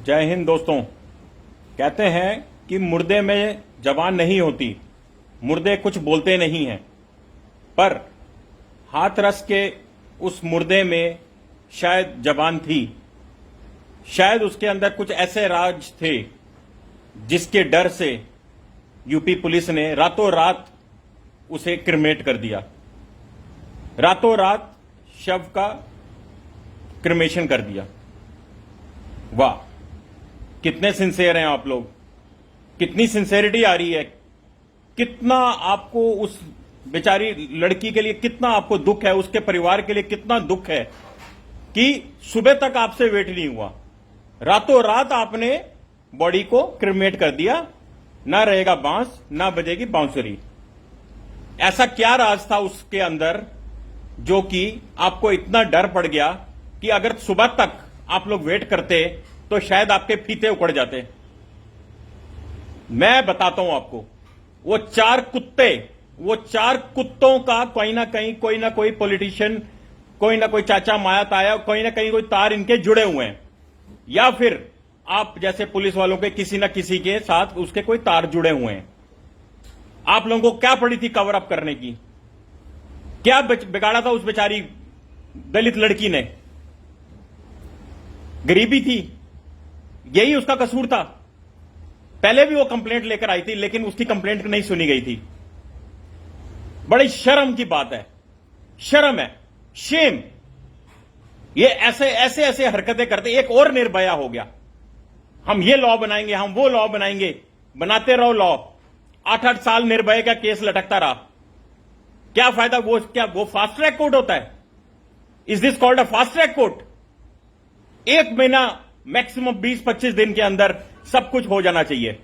जय हिंद दोस्तों। कहते हैं कि मुर्दे में जबान नहीं होती, मुर्दे कुछ बोलते नहीं हैं, पर हाथरस के उस मुर्दे में शायद जबान थी। शायद उसके अंदर कुछ ऐसे राज थे जिसके डर से यूपी पुलिस ने रातों रात उसे क्रिमेट कर दिया, रातों रात शव का क्रिमेशन कर दिया। वाह, कितने सिंसियर हैं आप लोग, कितनी सिंसेरिटी आ रही है, कितना आपको उस बेचारी लड़की के लिए कितना आपको दुख है, उसके परिवार के लिए कितना दुख है कि सुबह तक आपसे वेट नहीं हुआ, रातों रात आपने बॉडी को क्रिमेट कर दिया। ना रहेगा बांस, ना बजेगी बांसुरी। ऐसा क्या राज था उसके अंदर जो कि आपको इतना डर पड़ गया कि अगर सुबह तक आप लोग वेट करते तो शायद आपके फीते उखड़ जाते। मैं बताता हूं आपको, वो चार कुत्तों का कोई ना कोई पॉलिटिशियन, कोई ना कोई चाचा माया ताया, कोई ना कोई तार इनके जुड़े हुए हैं, या फिर आप जैसे पुलिस वालों के किसी ना किसी के साथ उसके कोई तार जुड़े हुए हैं। आप लोगों को क्या पड़ी थी कवर अप करने की? क्या बिगाड़ा था उस बेचारी दलित लड़की ने? गरीबी थी, यही उसका कसूर था। पहले भी वो कंप्लेंट लेकर आई थी, लेकिन उसकी कंप्लेंट नहीं सुनी गई थी। बड़ी शर्म की बात है, शर्म है, शेम। ये ऐसे हरकतें करते। एक और निर्भया हो गया, हम ये लॉ बनाएंगे, हम वो लॉ बनाएंगे। बनाते रहो लॉ। 8-8 साल निर्भया का केस लटकता रहा, क्या फायदा? वो फास्ट ट्रैक कोर्ट होता है? Is this called a fast track court? 1 महीना मैक्सिमम 20-25 दिन के अंदर सब कुछ हो जाना चाहिए।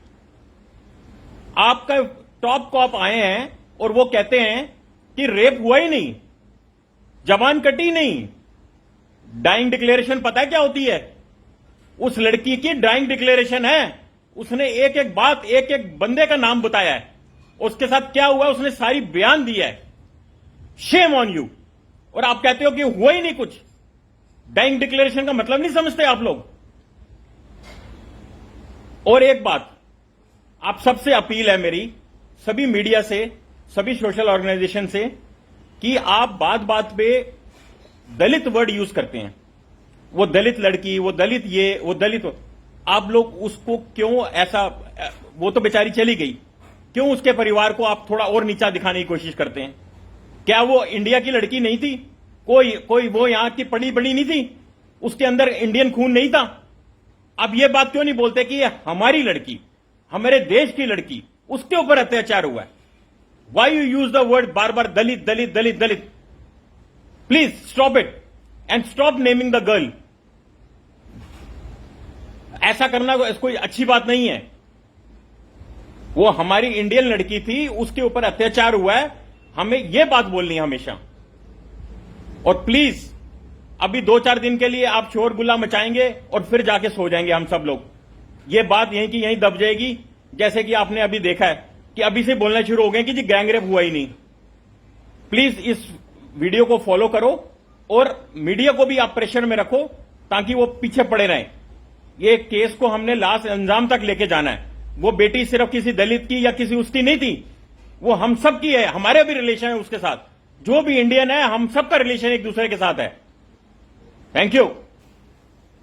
आपका टॉप कॉप आए हैं और वो कहते हैं कि रेप हुआ ही नहीं, जबान कटी नहीं। डाइंग डिक्लेरेशन पता है क्या होती है? उस लड़की की डाइंग डिक्लेरेशन है। उसने एक एक बात, एक एक बंदे का नाम बताया है, उसके साथ क्या हुआ उसने सारी बयान दिया है। Shame on you. और आप कहते हो कि हुआ ही नहीं कुछ। डाइंग डिक्लेरेशन का मतलब नहीं समझते आप लोग। और एक बात, आप सबसे अपील है मेरी, सभी मीडिया से, सभी सोशल ऑर्गेनाइजेशन से, कि आप बात बात पे दलित वर्ड यूज करते हैं। वो दलित लड़की, वो दलित ये, वो दलित, आप लोग उसको क्यों ऐसा? वो तो बेचारी चली गई, क्यों उसके परिवार को आप थोड़ा और नीचा दिखाने की कोशिश करते हैं? क्या वो इंडिया की लड़की नहीं थी? कोई वो यहां की पड़ी बड़ी नहीं थी? उसके अंदर इंडियन खून नहीं था? अब ये बात क्यों नहीं बोलते कि हमारी लड़की, हमारे देश की लड़की, उसके ऊपर अत्याचार हुआ है? Why you use the word bar bar Dalit Dalit Dalit Dalit? Please stop it and stop naming the girl. ऐसा करना कोई अच्छी बात नहीं है। वो हमारी इंडियन लड़की थी, उसके ऊपर अत्याचार हुआ है, हमें यह बात बोलनी है हमेशा। और प्लीज अभी 2-4 दिन के लिए आप शोर गुल्ला मचाएंगे और फिर जाके सो जाएंगे हम सब लोग। ये बात यहीं की यहीं दब जाएगी। जैसे कि आपने अभी देखा है कि अभी से बोलना शुरू हो गए कि जी गैंगरेप हुआ ही नहीं। प्लीज इस वीडियो को फॉलो करो और मीडिया को भी आप प्रेशर में रखो ताकि वो पीछे पड़े रहें। ये केस को हमने लास्ट अंजाम तक लेके जाना है। वो बेटी सिर्फ किसी दलित की या किसी उसकी नहीं थी, वो हम सब की है। हमारे भी रिलेशन है उसके साथ, जो भी इंडियन है, हम सबका रिलेशन एक दूसरे के साथ है। Thank you.